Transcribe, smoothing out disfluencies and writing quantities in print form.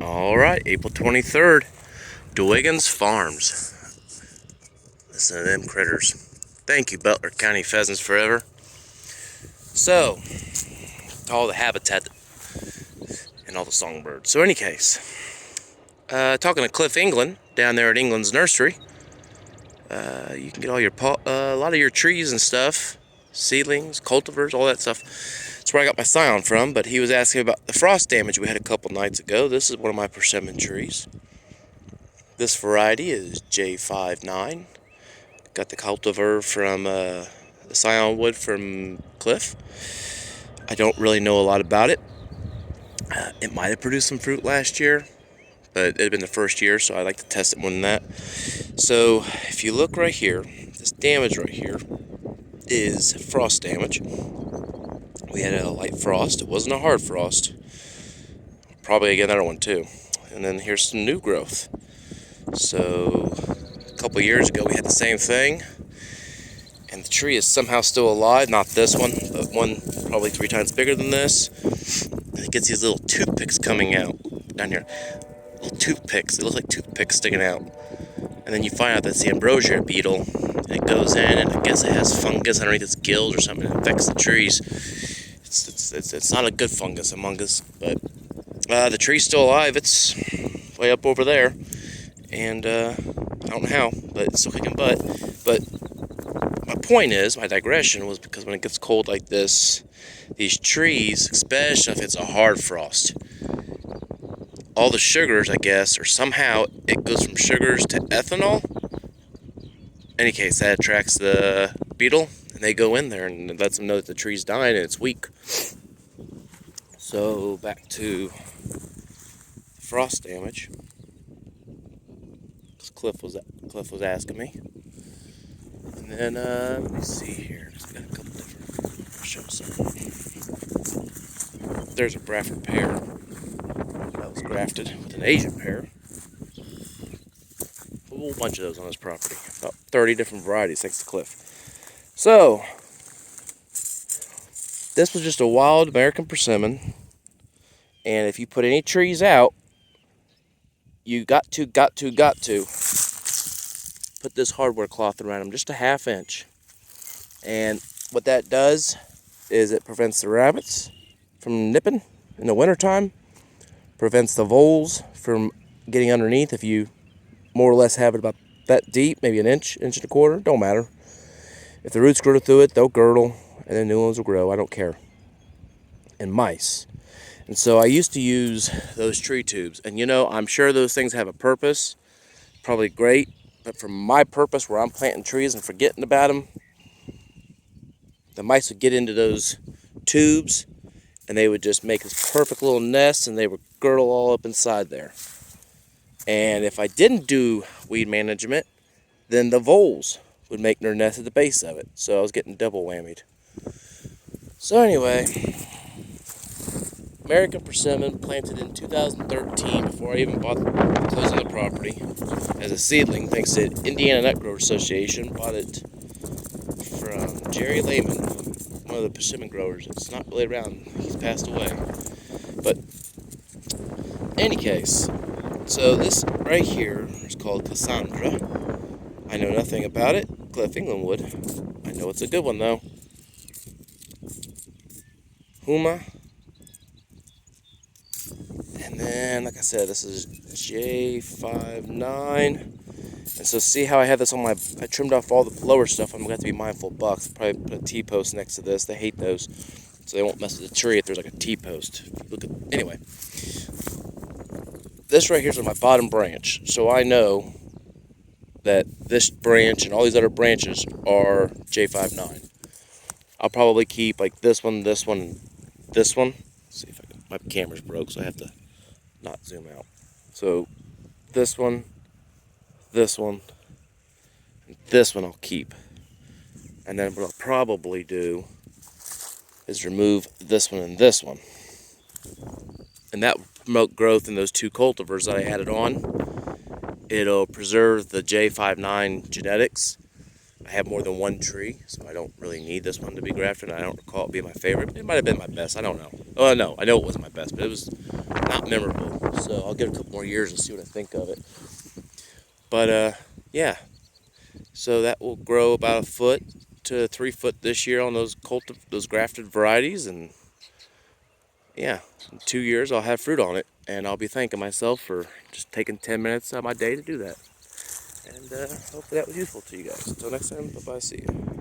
All right, April 23rd, Dwiggins Farms. Listen to them critters. Thank you, Butler County Pheasants Forever. So, to all the habitat and all the songbirds. So, any case, talking to Cliff England down there at England's Nursery. You can get all your a lot of your trees and stuff, seedlings, cultivars, all that stuff. That's where I got my scion from. But he was asking about the frost damage we had a couple nights ago. This is one of my persimmon trees. This variety is J59. Got the cultivar from the scion wood from Cliff. I don't really know a lot about it. It might have produced some fruit last year, but it had been the first year, so I like to test it more than that. So if you look right here, this damage right here is frost damage. We had a light frost. It wasn't a hard frost. Probably get another one too. And then here's some new growth. So a couple years ago we had the same thing, and the tree is somehow still alive. Not this one, but one probably 3 times bigger than this. And it gets these little toothpicks coming out down here. Little toothpicks. It looks like toothpicks sticking out. And then you find out that's the ambrosia beetle. And it goes in, and I guess it has fungus underneath its gills or something. It infects the trees. It's not a good fungus, a mungus, but the tree's still alive. It's way up over there. And I don't know how, but it's still kicking butt. But my point is, my digression was because when it gets cold like this, these trees, especially if it's a hard frost, all the sugars, I guess, or somehow it goes from sugars to ethanol. In any case, that attracts the beetle, and they go in there, and it lets them know that the tree's dying and it's weak. So back to frost damage. Cliff was asking me, and then let me see here. Just got a couple different. I'll show some. There's a Bradford pear that was grafted with an Asian pear. A whole bunch of those on this property. About 30 different varieties thanks to Cliff. So this was just a wild American persimmon, and if you put any trees out, you got to put this hardware cloth around them, just a 1/2 inch. And what that does is it prevents the rabbits from nipping in the wintertime, prevents the voles from getting underneath. If you more or less have it about that deep, maybe an inch, inch and a quarter, don't matter. If the roots grow through it, they'll girdle, and then new ones will grow. I don't care. And mice. And so I used to use those tree tubes. And you know, I'm sure those things have a purpose. Probably great. But for my purpose, where I'm planting trees and forgetting about them, the mice would get into those tubes, and they would just make this perfect little nest, and they would girdle all up inside there. And if I didn't do weed management, then the voles would make their nest at the base of it. So I was getting double whammied. So anyway, American persimmon, planted in 2013, before I even bought closing the property, as a seedling, thanks to Indiana Nut Growers Association. Bought it from Jerry Lehman, one of the persimmon growers. It's not really around, he's passed away. But in any case, so this right here is called Cassandra. I know nothing about it. Cliff England would. I know it's a good one though. Huma. And then, like I said, this is J59. And so see how I have this on I trimmed off all the lower stuff. I'm going to have to be mindful of bucks. Probably put a T-post next to this. They hate those. So they won't mess with the tree if there's like a T-post. Anyway. This right here is my bottom branch. So I know that this branch and all these other branches are J59. I'll probably keep like this one, this one, this one. Let's see if I can. My camera's broke, so I have to not zoom out. So this one, and this one I'll keep. And then what I'll probably do is remove this one and this one. And that will promote growth in those 2 cultivars that I added on. It'll preserve the J59 genetics. I have more than one tree, so I don't really need this one to be grafted. I don't recall it being my favorite. It might have been my best. I don't know. Oh, no, I know it wasn't my best, but it was not memorable. So I'll give it a couple more years and see what I think of it. But yeah, so that will grow about 1 foot to 3 foot this year on those grafted varieties, and yeah, in 2 years I'll have fruit on it, and I'll be thanking myself for just taking 10 minutes out of my day to do that. And hopefully that was useful to you guys. Until next time, bye-bye, see you.